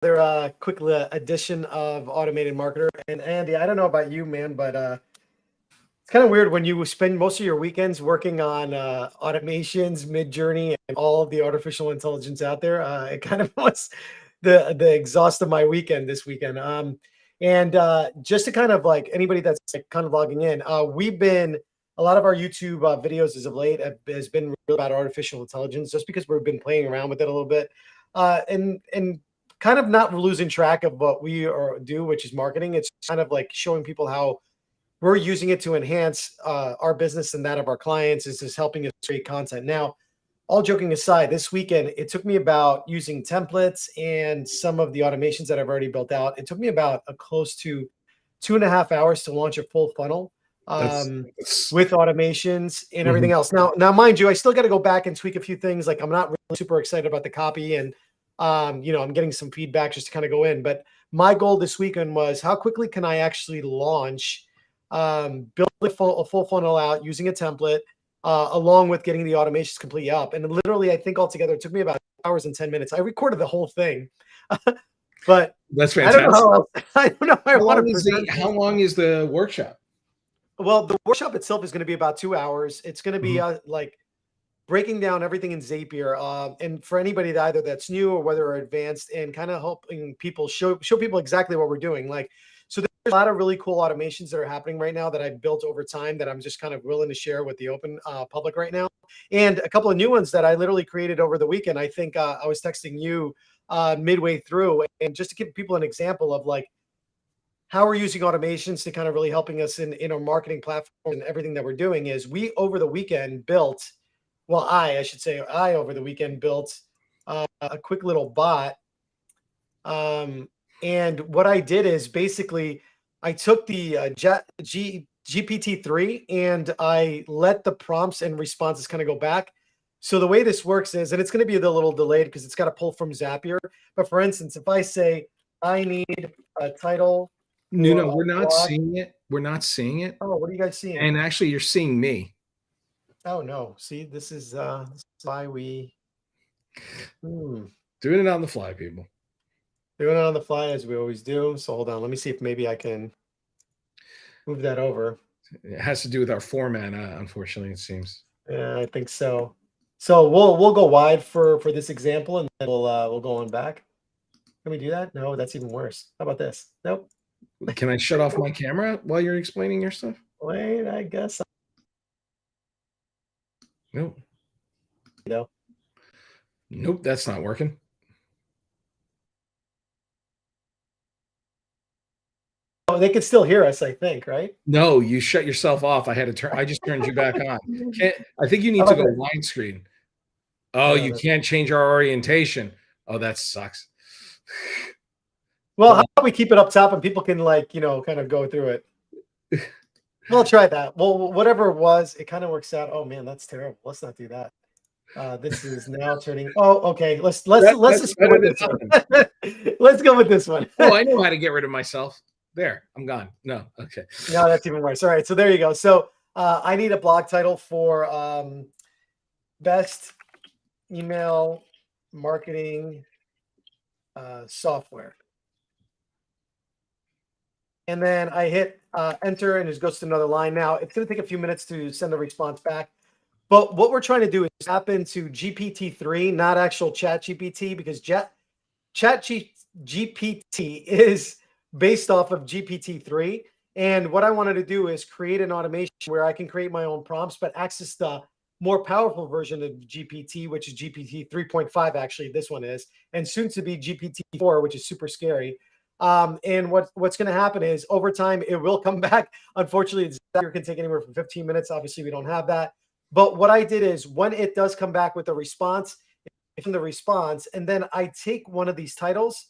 quick edition of Automated Marketer. And Andy, I don't know about you, man, but it's kind of weird when you spend most of your weekends working on automations, Mid-Journey, and all of the artificial intelligence out there. It kind of was the exhaust of my weekend this weekend. And just to kind of like anybody that's like kind of logging in, we've been a lot of our YouTube videos as of late has been really about artificial intelligence, just because we've been playing around with it a little bit, and kind of not losing track of what we do, which is marketing. It's kind of like showing people how we're using it to enhance our business and that of our clients. Is just helping us create content. Now, all joking aside, this weekend, it took me about using templates and some of the automations that I've already built out. It took me about a close to 2.5 hours to launch a full funnel That's with automations and everything else. Now, mind you, I still got to go back and tweak a few things. Like I'm not really super excited about the copy, and I'm getting some feedback just to kind of go in. But my goal this weekend was how quickly can I actually launch, build a full funnel out using a template, along with getting the automations completely up. And literally, I think altogether, it took me about hours and 10 minutes. I recorded the whole thing, but that's I fantastic. don't know I don't know how I want to present How long is the workshop? Well, the workshop itself is going to be about 2 hours. It's going to be like breaking down everything in Zapier. And for anybody that either that's new or whether advanced, and kind of helping people show people exactly what we're doing. Like, so there's a lot of really cool automations that are happening right now that I've built over time that I'm just kind of willing to share with the open public right now. And a couple of new ones that I literally created over the weekend. I think I was texting you midway through, and just to give people an example of like how we're using automations to kind of really helping us in our marketing platform and everything that we're doing is we over the weekend built, well, I should say I over the weekend built a quick little bot. And what I did is basically I took the GPT-3 and I let the prompts and responses kind of go back. So the way this works is, and it's going to be a little delayed because it's got to pull from Zapier. But for instance, if I say I need a title. No, we're not seeing it. We're not seeing it. Oh, what are you guys seeing? And actually, you're seeing me. Oh no! See, this is why we doing it on the fly, people. Doing it on the fly as we always do. So hold on, let me see if maybe I can move that over. It has to do with our format, unfortunately, it seems. Yeah, I think so. So we'll go wide for this example, and then we'll go on back. Can we do that? No, that's even worse. How about this? Nope. Can I shut off my camera while you're explaining your stuff? Wait, I guess. Nope. No. Nope, that's not working. Oh, they can still hear us, I think, right? No, you shut yourself off. I just turned you back on. I think you need to go widescreen. Oh, you can't change our orientation. Oh, that sucks. Well, how about we keep it up top and people can kind of go through it. We'll try that. Well, whatever it was, it kind of works out. Oh man, that's terrible. Let's not do that. This is now turning. Oh, okay. Let's just go with this one. Let's go with this one. Oh, I know how to get rid of myself. There, I'm gone. No, okay. No, that's even worse. All right, so there you go. So I need a blog title for best email marketing software. And then I hit enter, and it goes to another line. Now, it's going to take a few minutes to send the response back. But what we're trying to do is tap into GPT-3, not actual ChatGPT, because ChatGPT is based off of GPT-3. And what I wanted to do is create an automation where I can create my own prompts, but access the more powerful version of GPT, which is GPT 3.5, actually, this one is, and soon to be GPT-4, which is super scary. And what's going to happen is over time, it will come back. Unfortunately, it can take anywhere from 15 minutes. Obviously, we don't have that. But what I did is when it does come back with a response, from the response, and then I take one of these titles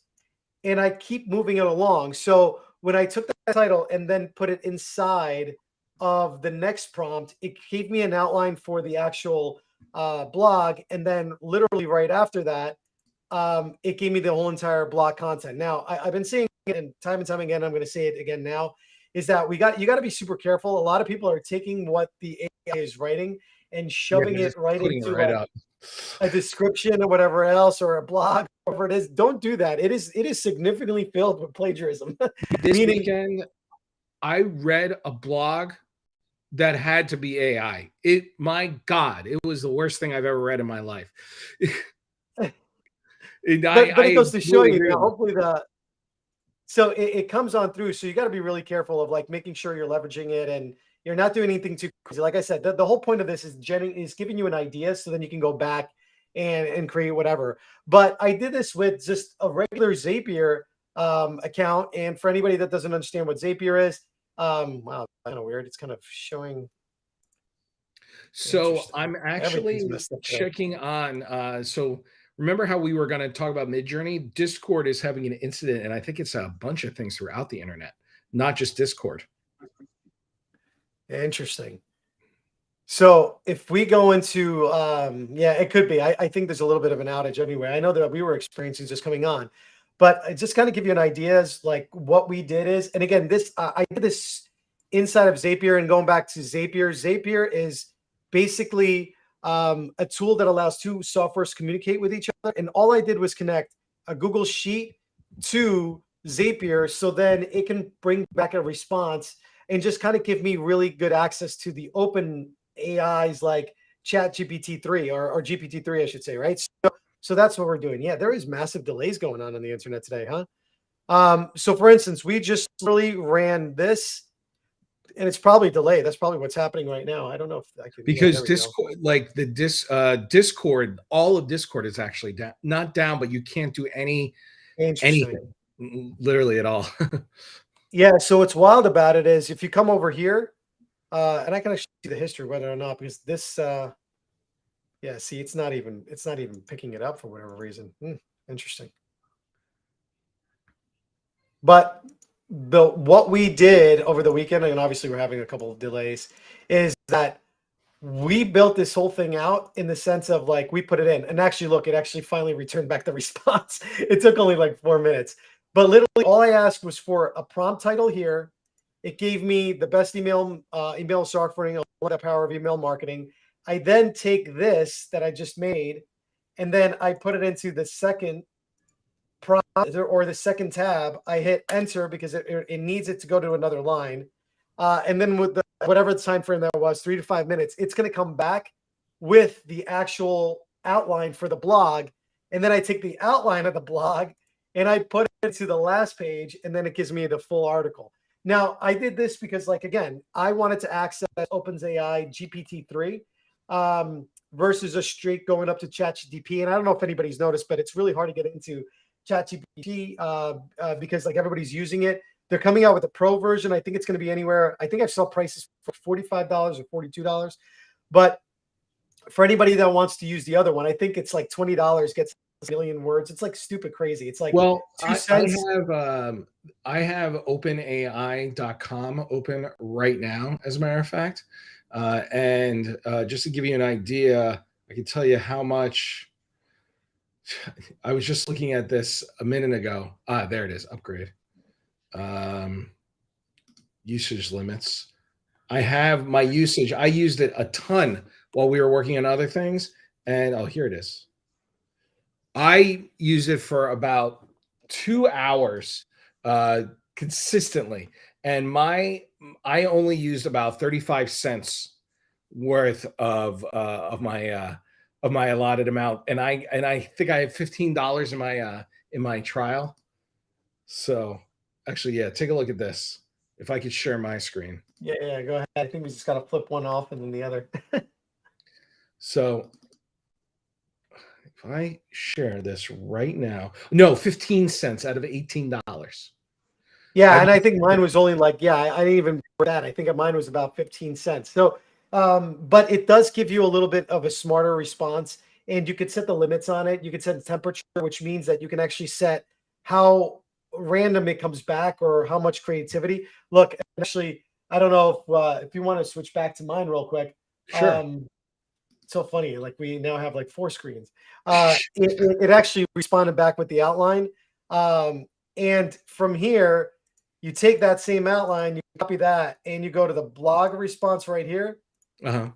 and I keep moving it along. So when I took that title and then put it inside of the next prompt, it gave me an outline for the actual blog. And then literally right after that, it gave me the whole entire blog content. Now, I've been saying it and time again, I'm going to say it again now, is that you got to be super careful. A lot of people are taking what the AI is writing and shoving it right into a description or whatever else, or a blog, whatever it is. Don't do that. It is significantly filled with plagiarism. This Meaning, weekend, I read a blog that had to be AI. My God, it was the worst thing I've ever read in my life. And but it I goes to show totally you agree now, with you. hopefully so it comes on through. So you got to be really careful of like making sure you're leveraging it and you're not doing anything too crazy. Like I said, the whole point of this is giving you an idea so then you can go back and create whatever. But I did this with just a regular Zapier account. And for anybody that doesn't understand what Zapier is, wow, kind of weird. It's kind of showing. So Interesting. I'm Everything's actually messed up today. checking on. So remember how we were going to talk about Midjourney? Discord is having an incident, and I think it's a bunch of things throughout the internet, not just Discord. Interesting. So if we go into, yeah, it could be. I think there's a little bit of an outage anyway. I know that we were experiencing just coming on, but I just kind of give you an idea as like what we did is, and again, this I did this inside of Zapier, and going back to Zapier. Zapier is basically a tool that allows two softwares to communicate with each other. And all I did was connect a Google Sheet to Zapier, so then it can bring back a response and just kind of give me really good access to the open AIs like ChatGPT 3 or GPT 3, I should say, right? So that's what we're doing. Yeah, there is massive delays going on the internet today, huh? So for instance, we just really ran this and it's probably delayed. That's probably what's happening right now. I don't know if I can, yeah, Because there we go. Discord, like the Discord, all of Discord is actually down, not down, but you can't do Interesting. anything, literally at all. Yeah, so what's wild about it is if you come over here, and I can actually see the history whether or not, because this yeah, see, it's not even picking it up for whatever reason. Interesting. But what we did over the weekend, and obviously we're having a couple of delays, is that we built this whole thing out in the sense of like we put it in, and actually look, it actually finally returned back the response. It took only like 4 minutes, but literally all I asked was for a prompt title here. It gave me the best email software, the power of email marketing. I then take this that I just made, and then I put it into the second prompt or the second tab. I hit enter because it needs it to go to another line. And then with whatever the time frame that was, 3 to 5 minutes, it's going to come back with the actual outline for the blog. And then I take the outline of the blog and I put it into the last page, and then it gives me the full article. Now, I did this because, like, again, I wanted to access OpenAI GPT-3 versus a straight going up to ChatGTP. And I don't know if anybody's noticed, but it's really hard to get into ChatGPT because like everybody's using it. They're coming out with a pro version. I think it's going to be anywhere. I think I saw prices for $45 or $42. But for anybody that wants to use the other one, I think it's like $20, gets a million words. It's like stupid crazy. It's like Well, 2 cents. I have openai.com open right now, as a matter of fact. And just to give you an idea, I can tell you how much. I was just looking at this a minute ago. There it is. Upgrade. Usage limits. I have my usage. I used it a ton while we were working on other things. And here it is. I use it for about 2 hours consistently, and I only used about 35 cents worth of my allotted amount, and I think I have $15 in my trial. So actually, yeah, take a look at this. If I could share my screen. Yeah, go ahead. I think we just got to flip one off and then the other. So if I share this right now, no, 15 cents out of $18. Yeah, and I think mine was only like, yeah, I didn't even that. I think mine was about 15 cents. So, but it does give you a little bit of a smarter response, and you could set the limits on it. You could set the temperature, which means that you can actually set how random it comes back or how much creativity. Look, actually, I don't know if you want to switch back to mine real quick. Sure. It's so funny. Like we now have like 4 screens. It actually responded back with the outline. And from here, you take that same outline, you copy that, and you go to the blog response right here. Uh-huh.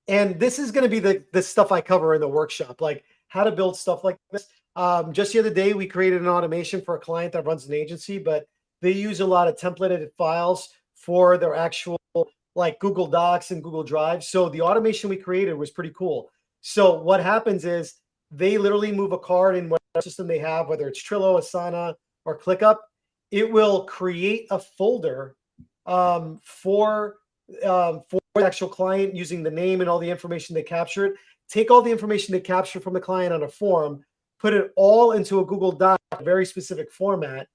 And this is going to be the stuff I cover in the workshop, like how to build stuff like this. Just the other day, we created an automation for a client that runs an agency, but they use a lot of templated files for their actual like Google Docs and Google Drive. So the automation we created was pretty cool. So what happens is they literally move a card in whatever system they have, whether it's Trello, Asana, or ClickUp. It will create a folder for the actual client using the name and all the information they captured. Take all the information they captured from the client on a form, put it all into a Google Doc, a very specific format,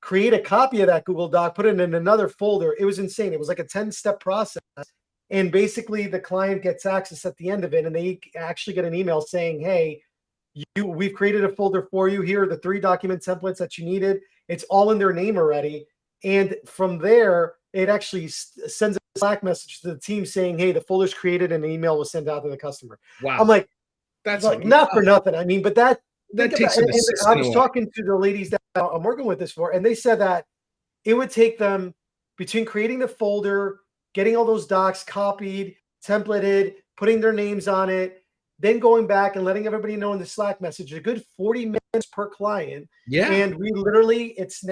create a copy of that Google Doc, put it in another folder. It was insane. It was like a 10-step process. And basically the client gets access at the end of it, and they actually get an email saying, hey, we've created a folder for you. Here are the 3 document templates that you needed. It's all in their name already. And from there, it actually sends a Slack message to the team saying, hey, the folder's created and an email was sent out to the customer. Wow. I'm like, that's like not for nothing. I mean, but that takes an assistant I was away. talking to the ladies that I'm working with this for, and they said that it would take them between creating the folder, getting all those docs copied, templated, putting their names on it, then going back and letting everybody know in the Slack message, a good 40 minutes per client. Yeah. And we literally, it's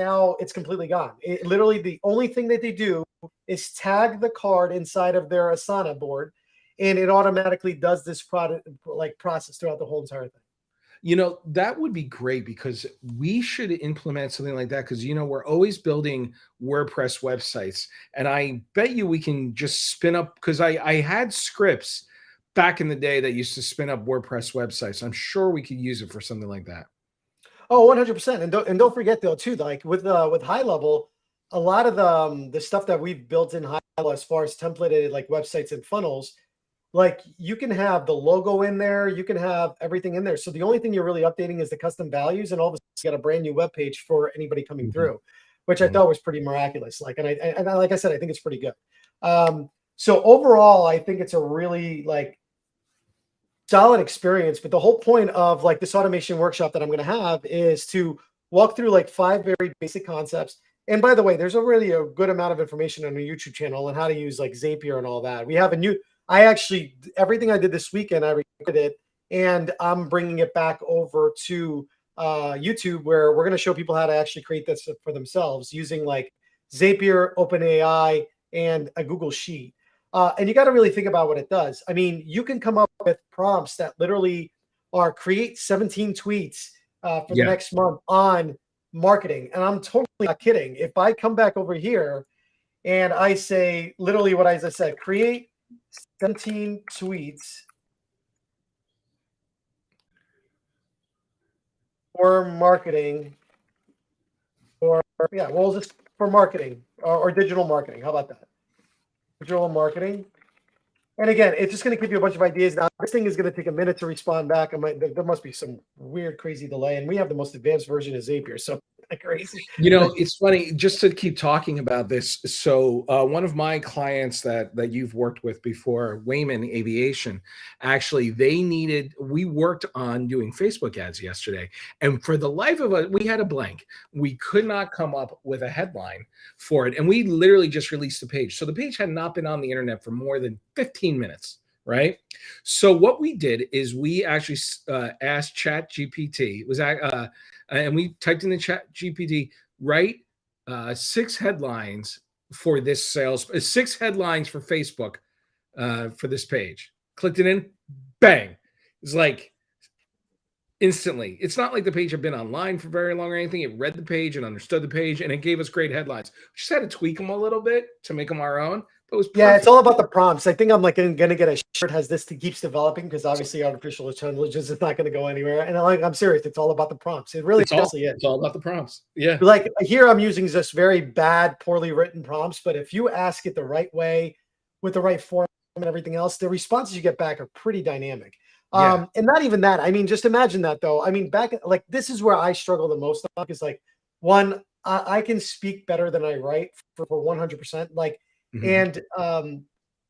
completely gone. It literally, the only thing that they do is tag the card inside of their Asana board, and it automatically does this process throughout the whole entire thing. You know, that would be great, because we should implement something like that, because, you know, we're always building WordPress websites. And I bet you we can just spin up, because I had scripts back in the day that used to spin up WordPress websites. I'm sure we could use it for something like that. Oh, 100%. And don't forget though, too, like with Gohighlevel, a lot of the stuff that we've built in Gohighlevel as far as templated like websites and funnels, like you can have the logo in there, you can have everything in there. So the only thing you're really updating is the custom values, and all of a sudden you got a brand new web page for anybody coming through, which I thought was pretty miraculous. Like, and like I said, I think it's pretty good. So overall, I think it's a really like solid experience. But the whole point of like this automation workshop that I'm going to have is to walk through like 5 very basic concepts. And by the way, there's already a good amount of information on the YouTube channel on how to use like Zapier and all that. We have everything I did this weekend, I recorded it, and I'm bringing it back over to YouTube, where we're going to show people how to actually create this for themselves using like Zapier, OpenAI, and a Google Sheet. And you got to really think about what it does. I mean, you can come up with prompts that literally are create 17 tweets for the next month on marketing. And I'm totally not kidding. If I come back over here and I say literally what I just said, create 17 tweets for marketing, or just for marketing or digital marketing. How about that? Digital marketing. And again, it's just going to give you a bunch of ideas. Now, this thing is going to take a minute to respond back. There must be some weird, crazy delay. And we have the most advanced version of Zapier. So crazy. You know, it's funny, just to keep talking about this. So one of my clients that you've worked with before, Wayman Aviation, actually, we worked on doing Facebook ads yesterday. And for the life of us, we had a blank. We could not come up with a headline for it. And we literally just released the page. So the page had not been on the internet for more than 15 minutes. Right. So what we did is we actually asked ChatGPT, and we typed in the ChatGPT, write 6 headlines for this 6 headlines for Facebook for this page. Clicked it in, bang. It's like instantly. It's not like the page had been online for very long or anything. It read the page and understood the page, and it gave us great headlines. We just had to tweak them a little bit to make them our own. But it was perfect. Yeah, it's all about the prompts. I think I'm like going to get a shirt has this to keeps developing, because obviously artificial intelligence is not going to go anywhere. And I'm serious. It's all about the prompts. It really is. It's all about the prompts. Yeah. Like here, I'm using this very bad, poorly written prompts, but if you ask it the right way with the right form and everything else, the responses you get back are pretty dynamic. And not even that. I mean, just imagine that though. I mean, like this is where I struggle the most, because like one, I can speak better than I write for 100%. Like, and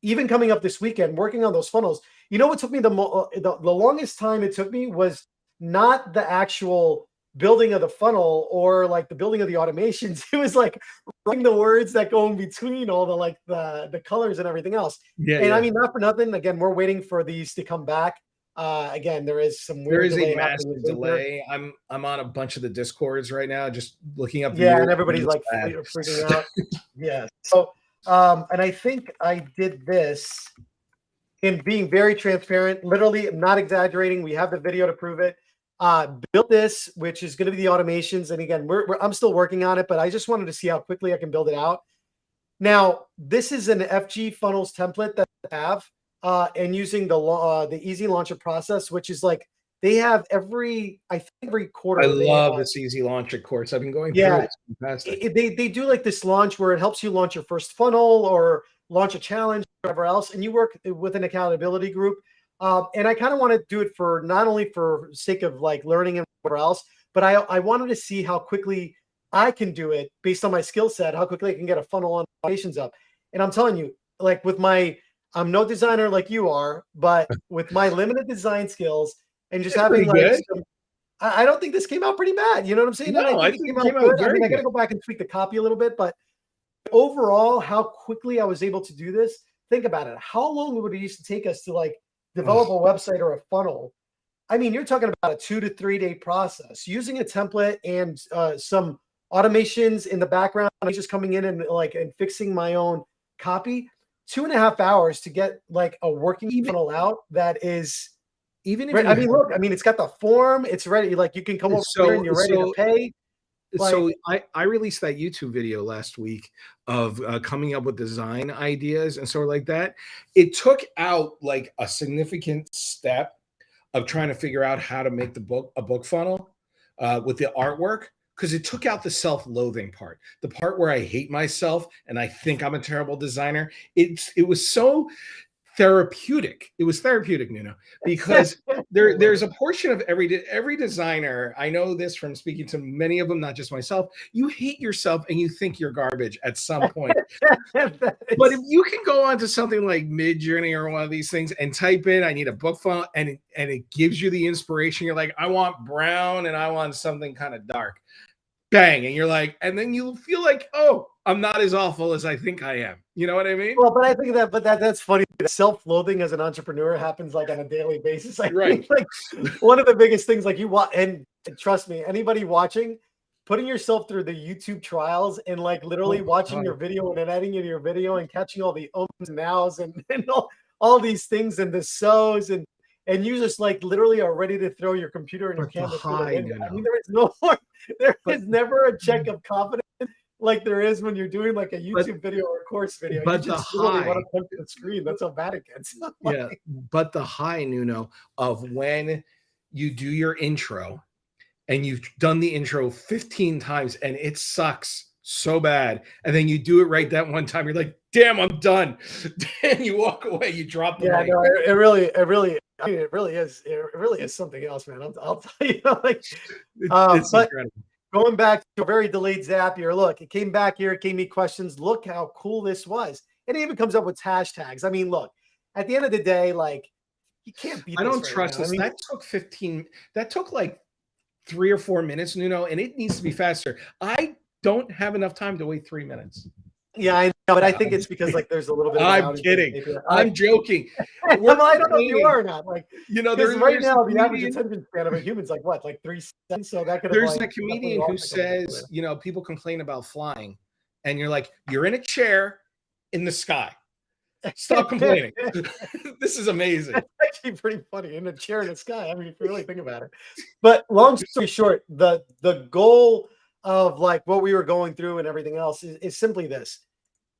even coming up this weekend, working on those funnels, you know what took me the longest time it took me was not the actual building of the funnel or like the building of the automations. It was like writing the words that go in between all the like the colors and everything else. Yeah, And I yeah. mean, not for nothing. Again, we're waiting for these to come back. Again, there is some There weird is a delay happening massive with Winter. delay. I'm on a bunch of the discords right now, just looking up Yeah, viewers. and everybody's It's like bad. freaking out. Yeah. So, and I think I did this in being very transparent. Literally, I'm not exaggerating. We have the video to prove it. Built this, which is going to be the automations. And again, I'm still working on it, but I just wanted to see how quickly I can build it out. Now, this is an FG funnels template that I have, and using the easy launcher process, which is like they have I think every quarter I they have. love this easy launcher course. I've been going through Yeah, it. It's fantastic. they do like this launch where it helps you launch your first funnel or launch a challenge, whatever else, and you work with an accountability group. And I kind of want to do it for not only for sake of like learning and whatever else, but I wanted to see how quickly I can do it based on my skill set, how quickly I can get a funnel on automations up. And I'm telling you, like with I'm no designer like you are, but with my limited design skills and just It's having pretty like good. I don't think this came out pretty bad. You know what I'm saying? And I No, I think it think came it out came out good. I very mean, I got to good. go back and tweak the copy a little bit, but overall, how quickly I was able to do this. Think about it. How long would it used to take us to like develop Ugh. a website or a funnel? I mean, you're talking about a 2 to 3 day process using a template and some automations in the background. I just coming in and fixing my own copy. 2.5 hours to get like a working Even funnel out that is. even if Right. you I mean, look. I mean, it's got the form. It's ready. Like you can come over here and so you're ready to so pay. Like, so I released that YouTube video last week of coming up with design ideas and sort of like that. It took out like a significant step of trying to figure out how to make a book funnel with the artwork, because it took out the self-loathing part, the part where I hate myself and I think I'm a terrible designer. It was so therapeutic. It was therapeutic, Nuno, because there's a portion of every designer. I know this from speaking to many of them, not just myself. You hate yourself and you think you're garbage at some point. But if you can go on to something like Midjourney or one of these things and type in, I need a book font, and it gives you the inspiration. You're like, I want brown and I want something kind of dark. Bang. And you're like, and then you feel like, oh, I'm not as awful as I think I am. You know what I mean? well, but I think that's funny. Self-loathing as an entrepreneur happens like on a daily basis. I Right. think like one of the biggest things, like you want, and trust me, anybody watching, putting yourself through the YouTube trials and like literally Oh, watching God. your video and then editing your video and catching all the ums and nows and all these things and the so's and you just like literally are ready to throw your computer and your But the camera through the high, window. I Nuno. mean, there is no more, there But- is never a check of confidence like there is when you're doing like a But- YouTube video or a course video. but You just the literally high- want to punch the screen. That's how bad it gets. Yeah, but the high, Nuno, of when you do your intro and you've done the intro 15 times and it sucks so bad, and then you do it right that one time, you're like, damn, I'm done. And you walk away, you drop the Yeah, mic. no, it really, I mean, it really is something else, man. I'll tell you, like, It's but incredible. going back to a very delayed Zapier, look, it came back here, it gave me questions. Look how cool this was. And it even comes up with hashtags. I mean, look, at the end of the day, like, you can't beat I this don't right trust now. this. I mean, That took like 3 or 4 minutes, Nuno, and it needs to be faster. I don't have enough time to wait 3 minutes. yeah, I know, but I think it's because like there's a little bit of an I'm outage kidding. with Zapier. I'm joking. I don't know if you are or not. Like, You know, because there's right now a the average comedian- attention span of a human's like what, like 3 seconds? So that could have There's like a comedian definitely who lost a couple says, people you know, people complain about flying, and you're like, you're in a chair in the sky. Stop complaining. This is amazing. It's actually pretty funny in a chair in the sky. I mean, if you really think about it. But long story short, the goal of like what we were going through and everything else is simply this.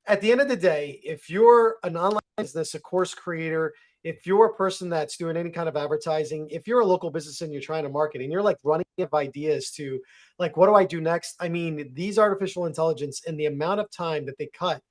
At the end of the day, if you're an online business, a course creator, if you're a person that's doing any kind of advertising, if you're a local business and you're trying to market and you're like running out of ideas to like, what do I do next? I mean, these artificial intelligence and the amount of time that they cut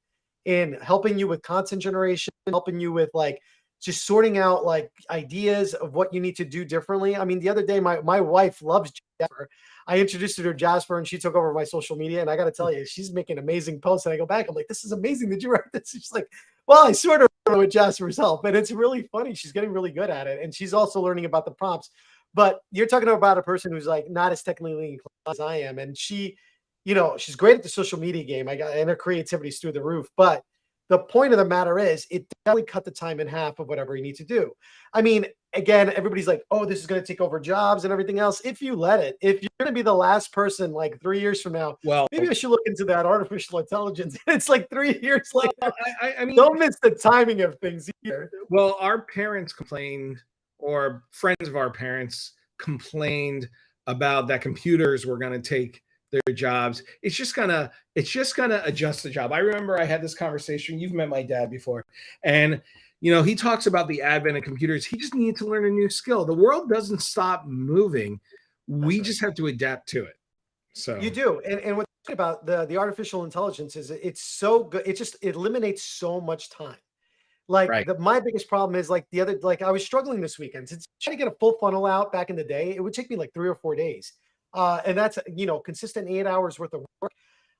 in helping you with content generation, helping you with like just sorting out like ideas of what you need to do differently. I mean, the other day, my wife loves Jasper. I introduced her to Jasper and she took over my social media. And I got to tell you, she's making amazing posts. And I go back, I'm like, this is amazing. Did you write this? She's like, well, I sort of wrote with Jasper's help. And it's really funny. She's getting really good at it. And she's also learning about the prompts. But you're talking about a person who's like not as technically inclined as I am, and she, she's great at the social media game. And her creativity's through the roof. But the point of the matter is, it definitely cut the time in half of whatever you need to do. I mean, again, everybody's like, "Oh, this is going to take over jobs and everything else." If you let it, if you're going to be the last person like 3 years from now, Well, maybe I should look into that artificial intelligence. It's like 3 years later. I mean, Don't miss the timing of things either. well, our parents complained, or friends of our parents complained about that computers were going to take their jobs. It's just gonna adjust the job. I remember I had this conversation. You've met my dad before, and he talks about the advent of computers. He just needed to learn a new skill. The world doesn't stop moving. We just have to adapt to it. So You do. And what's good about the artificial intelligence is it's so good. It eliminates so much time. Like right. my biggest problem is like I was struggling this weekend to try to get a full funnel out back in the day. It would take me like 3 or 4 days. And that's, consistent 8 hours worth of work.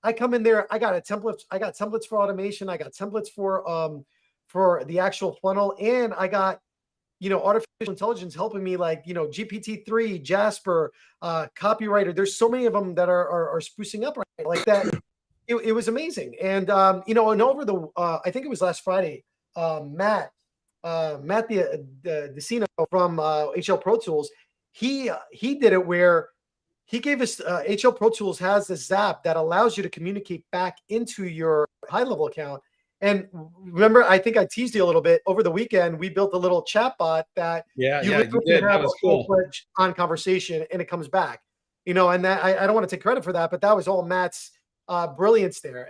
I come in there, I got templates for automation. I got templates for the actual funnel. And I got, artificial intelligence helping me, like, GPT-3, Jasper, copywriter. There's so many of them that are sprucing up right now, like that. It was amazing. And, and over I think it was last Friday, Matt Decino from HL Pro Tools, he did it where he gave us HL Pro Tools has this app that allows you to communicate back into your Gohighlevel account. And remember, I think I teased you a little bit over the weekend. We built a little chat bot that you literally did. have That was a cool. full-fledged on conversation, and it comes back. And that I don't want to take credit for that, but that was all Matt's brilliance there.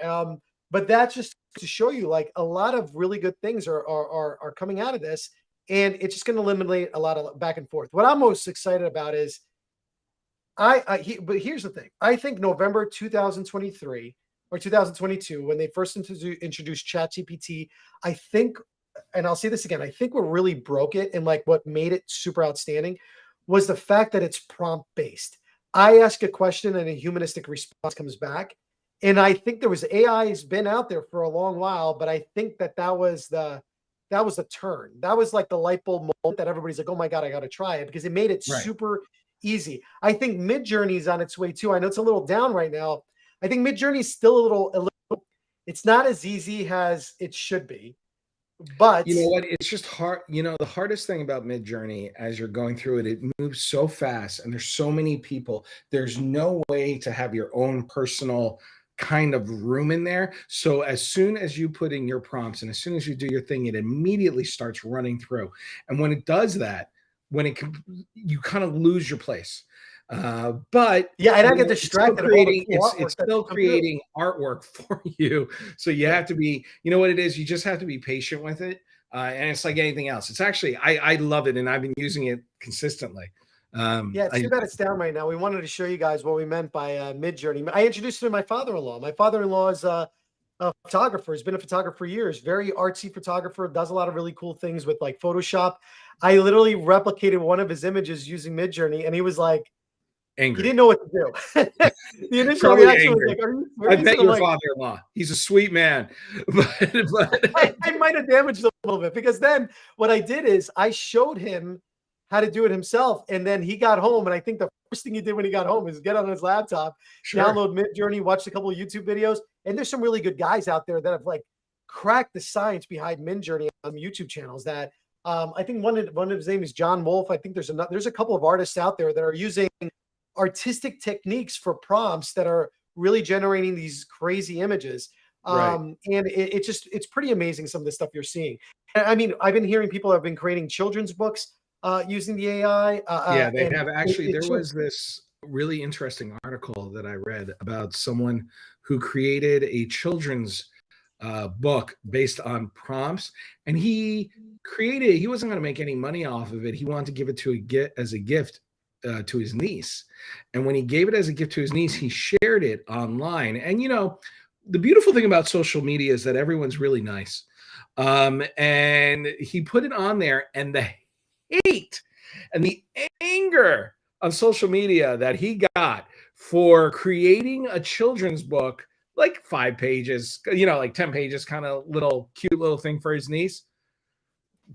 But that's just to show you, like, a lot of really good things are coming out of this, and it's just going to eliminate a lot of back and forth. What I'm most excited about is but here's the thing. I think November 2023 or 2022, when they first introduced ChatGPT, I think, and I'll say this again, I think what really broke it and like what made it super outstanding was the fact that it's prompt based. I ask a question and a humanistic response comes back. And I think there was AI has been out there for a long while, but I think that was the turn. That was like the light bulb moment that everybody's like, "Oh my God, I got to try it," because it made it super easy. I think Midjourney is on its way too. I know it's a little down right now. I think Midjourney is still a little, it's not as easy as it should be, but you know what? It's just hard. The hardest thing about Midjourney, as you're going through it, it moves so fast and there's so many people. There's no way to have your own personal kind of room in there. So as soon as you put in your prompts and as soon as you do your thing, it immediately starts running through. And when it does that, you kind of lose your place. But yeah, and I get distracted. It's still creating artwork for you. So you have to be, what it is, you just have to be patient with it. And it's like anything else. It's actually, I love it and I've been using it consistently. It's too bad it's down right now. We wanted to show you guys what we meant by Midjourney. I introduced it to my father-in-law. My father-in-law is a photographer. He's been a photographer for years. Very artsy photographer. Does a lot of really cool things with like Photoshop. I literally replicated one of his images using Midjourney, and he was like, angry. He didn't know what to do. The initial Probably reaction angry. was like, "Are you serious?" I bet And I'm your like, father-in-law. He's a sweet man, but I might have damaged a little bit, because then what I did is I showed him how to do it himself, and then he got home, and I think the first thing he did when he got home is get on his laptop, download Midjourney, watch a couple of YouTube videos, and there's some really good guys out there that have like cracked the science behind Midjourney on YouTube channels. That I think one of his name is John Wolf. I think there's a couple of artists out there that are using artistic techniques for prompts that are really generating these crazy images. And it's pretty amazing, some of the stuff you're seeing. I mean, I've been hearing people have been creating children's books using the AI. Yeah, they have actually. There was this really interesting article that I read about someone who created a children's book based on prompts, and he wasn't going to make any money off of it. He wanted to give it as a gift to his niece. And when he gave it as a gift to his niece, he shared it online. And the beautiful thing about social media is that everyone's really nice. And he put it on there, and the hate and the anger on social media that he got for creating a children's book, like 5 pages, like 10 pages, kind of cute little thing for his niece.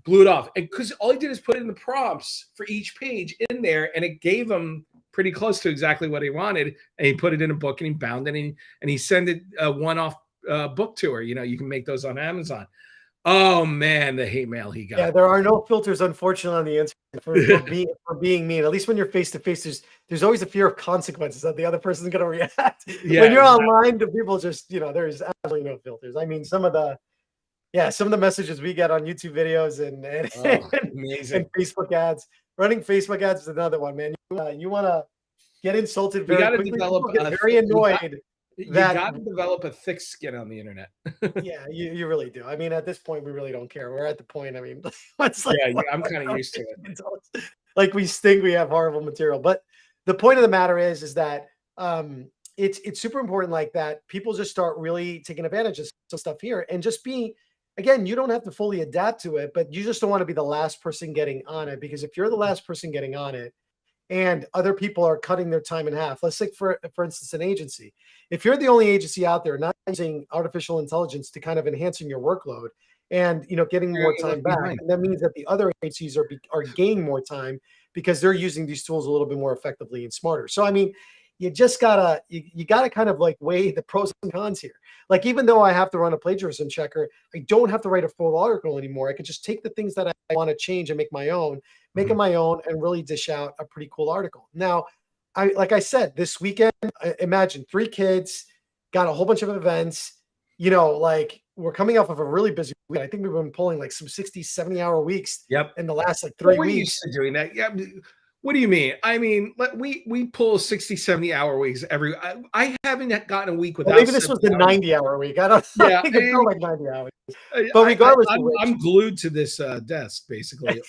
blew it off. And because all he did is put in the prompts for each page in there, and it gave him pretty close to exactly what he wanted. And he put it in a book and he bound it, and he sent it a one-off book tour. You know, you can make those on Amazon. Oh man, the hate mail he got. Yeah, there are no filters, unfortunately, on the internet for being mean. At least when you're face to face, there's always a fear of consequences that the other person's going to react. Yeah, when you're online, the people just, there's absolutely no filters. I mean, some of the messages we get on YouTube videos and amazing. and Facebook ads. Running Facebook ads is another one, man. You want to get insulted very quickly. People get very annoyed. You got to develop a thick skin on the internet. Yeah, you really do. I mean, at this point, we really don't care. We're at the point. I mean, I'm kind of used to it. Like we stink. We have horrible material. But the point of the matter is that it's super important, like that. People just start really taking advantage of some stuff here, and just be. Again, you don't have to fully adapt to it, but you just don't want to be the last person getting on it, because if you're the last person getting on it, and other people are cutting their time in half. Let's take, for instance, an agency. If you're the only agency out there not using artificial intelligence to kind of enhancing your workload and getting more time back, that means that the other agencies are gaining more time because they're using these tools a little bit more effectively and smarter. So I mean, you just gotta kind of like weigh the pros and cons here. Like, even though I have to run a plagiarism checker, I don't have to write a full article anymore. I could just take the things that I want to change and make them my own, and really dish out a pretty cool article. Now, like I said, this weekend, imagine 3 kids, got a whole bunch of events, like we're coming off of a really busy week. I think we've been pulling like some 60, 70-hour weeks in the last like 3 weeks. We're used to doing that. Yeah. What do you mean? I mean, we pull 60, 70-hour weeks every. I haven't gotten a week without. Maybe this was the 90-hour week. I don't know. Yeah, I think it felt like 90 hours. But regardless, I'm glued to this desk basically,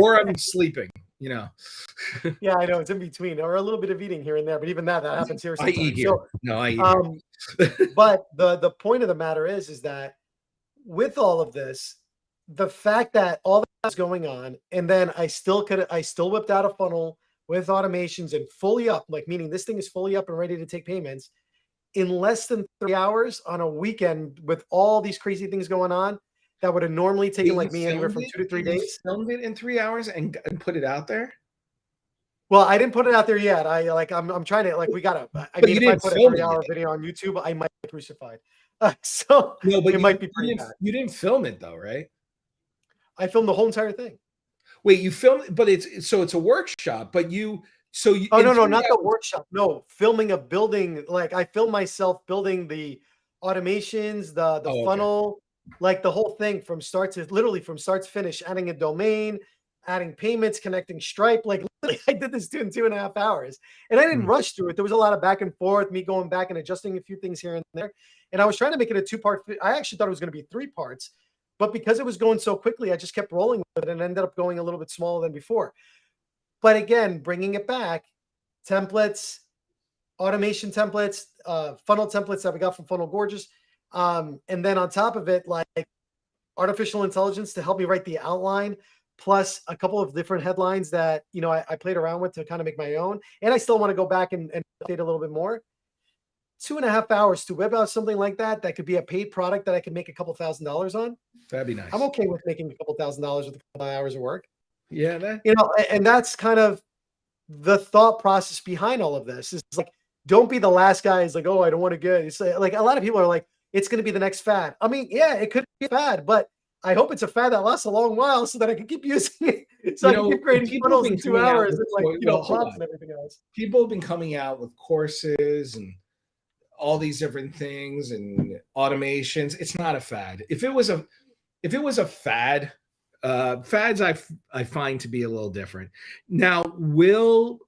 or I'm sleeping. Yeah, I know, it's in between, or a little bit of eating here and there. But even that happens here sometimes. I eat here. I eat. But the point of the matter is that with all of this, the fact that all that's going on, and then I still whipped out a funnel with automations and fully up, like meaning this thing is fully up and ready to take payments in less than 3 hours on a weekend with all these crazy things going on that would have normally taken like me anywhere from 2 to 3 days. Filmed it in 3 hours and put it out there. Well, I didn't put it out there yet. I'm trying to, like, we gotta. I mean, if I put a 3-hour video on YouTube, I might be crucified. So no, but it might be pretty bad. You didn't film it though, right? I filmed the whole entire thing. Wait, you filmed, but it's a workshop, but you. Oh no, not the workshop. No, filming a building. Like, I filmed myself building the automations, the funnel, like the whole thing from start to finish, adding a domain, adding payments, connecting Stripe. Like, literally, I did this in 2.5 hours, and I didn't rush through it. There was a lot of back and forth, me going back and adjusting a few things here and there. And I was trying to make it a 2-part. I actually thought it was going to be 3 parts, but because it was going so quickly, I just kept rolling with it and ended up going a little bit smaller than before. But again, bringing it back, templates, automation templates, funnel templates that we got from Funnel Gorgeous. And then on top of it, like artificial intelligence to help me write the outline, plus a couple of different headlines that, I played around with to kind of make my own. And I still want to go back and update a little bit more. 2.5 hours to whip out something like that could be a paid product that I could make a couple $1,000s on. That'd be nice. I'm okay with making a couple $1,000s with a couple of hours of work. Yeah. And that's kind of the thought process behind all of this. Is like, don't be the last guy who's like, oh, I don't want to get. It's like a lot of people are like, it's going to be the next fad. I mean, yeah, it could be a fad, but I hope it's a fad that lasts a long while so that I can keep using it. So I can keep creating funnels in 2 hours and prompts and everything else. People have been coming out with courses and all these different things and automations. It's not a fad. If it was a fad, fads I find to be a little different. Now, will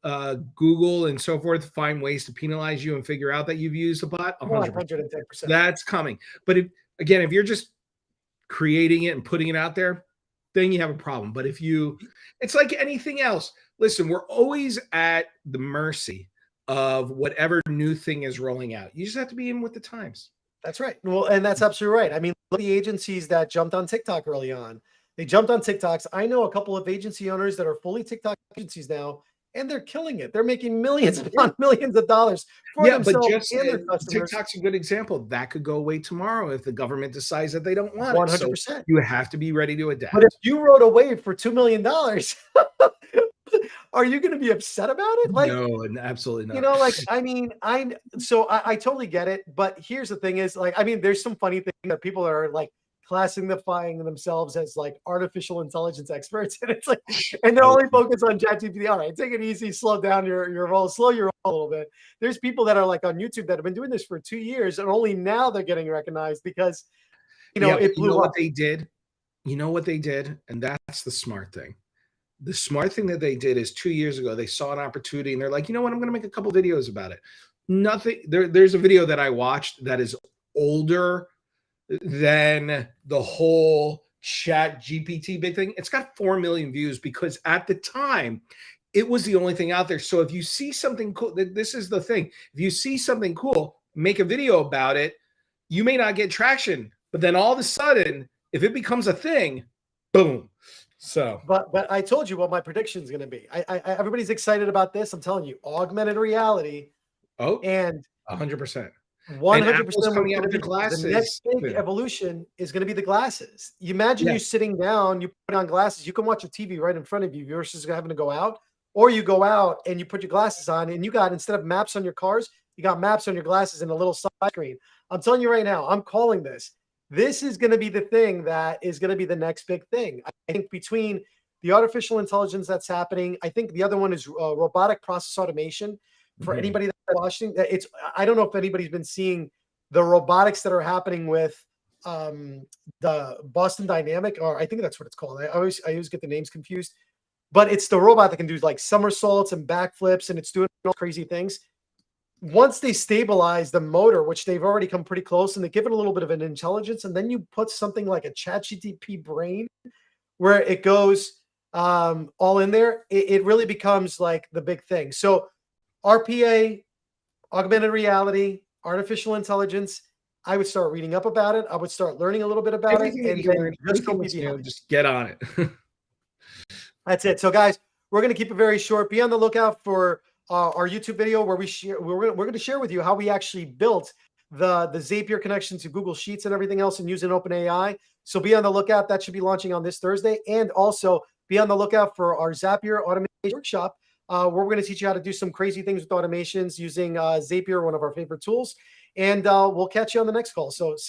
Google and so forth find ways to penalize you and figure out that you've used a bot? 110%. That's coming. But if you're just creating it and putting it out there, then you have a problem. But it's like anything else. Listen, we're always at the mercy of whatever new thing is rolling out. You just have to be in with the times. That's right. Well, and that's absolutely right. I mean, look at the agencies that jumped on TikTok early on. They jumped on TikToks. I know a couple of agency owners that are fully TikTok agencies now, and they're killing it. They're making millions upon millions of dollars for Yeah, but themselves just and their customers. TikTok's a good example. That could go away tomorrow if the government decides that they don't want it. So 100%. you have to be ready to But if adapt. you wrote a wave for $2 million, are you going to be upset about it? Like, No, absolutely you not. know, like, I mean, I totally get it. But here's the thing is, like, I mean, there's some funny thing that people are like classifying themselves as like artificial intelligence experts. And it's like, and they're only focused on ChatGPT. All right, take it easy, slow down your roll, slow your roll a little bit. There's people that are like on YouTube that have been doing this for 2 years, and only now they're getting recognized because, Yeah, but it you know blew what up. they did? You know what they did? And that's the smart thing. The smart thing that they did is 2 years ago, they saw an opportunity and they're like, you know what? I'm going to make a couple videos about it. Nothing. There's a video that I watched that is older than the whole ChatGPT big thing. It's got 4 million views because at the time, it was the only thing out there. So if you see something cool, this is the thing. If you see something cool, make a video about it. You may not get traction, but then all of a sudden, if it becomes a thing, boom. So, But I told you what my prediction is going to be. Everybody's excited about this. I'm telling you, augmented reality oh, and 100%. And Apple's 100% what's coming going out to with the be the next glasses big soon. evolution is going to be the glasses. You imagine Yeah. you sitting down, you put on glasses, you can watch a TV right in front of you versus having to go out, or you go out and you put your glasses on and you got, instead of maps on your cars, you got maps on your glasses and a little side screen. I'm telling you right now, I'm calling this. This is going to be the thing that is going to be the next big thing. I think between the artificial intelligence that's happening, I think the other one is robotic process automation. For Mhm. anybody that's watching, I don't know if anybody's been seeing the robotics that are happening with the Boston Dynamic, or I think that's what it's called. I always get the names confused, but it's the robot that can do like somersaults and backflips, and it's doing all crazy things. Once they stabilize the motor, which they've already come pretty close, and they give it a little bit of an intelligence, and then you put something like a ChatGTP brain where it goes all in there, it really becomes like the big thing. So RPA, augmented reality, artificial intelligence, I would start reading up about it. I would start learning a little bit about it, Everything that and you can then learn, just everything don't be that's new, behind. just get on it. That's it. So, guys, we're going to keep it very short. Be on the lookout for our YouTube video where we're going to share with you how we actually built the Zapier connection to Google Sheets and everything else, and using OpenAI. So be on the lookout. That should be launching on this Thursday, and also be on the lookout for our Zapier automation workshop, where we're going to teach you how to do some crazy things with automations using Zapier, one of our favorite tools. And we'll catch you on the next call. So see you.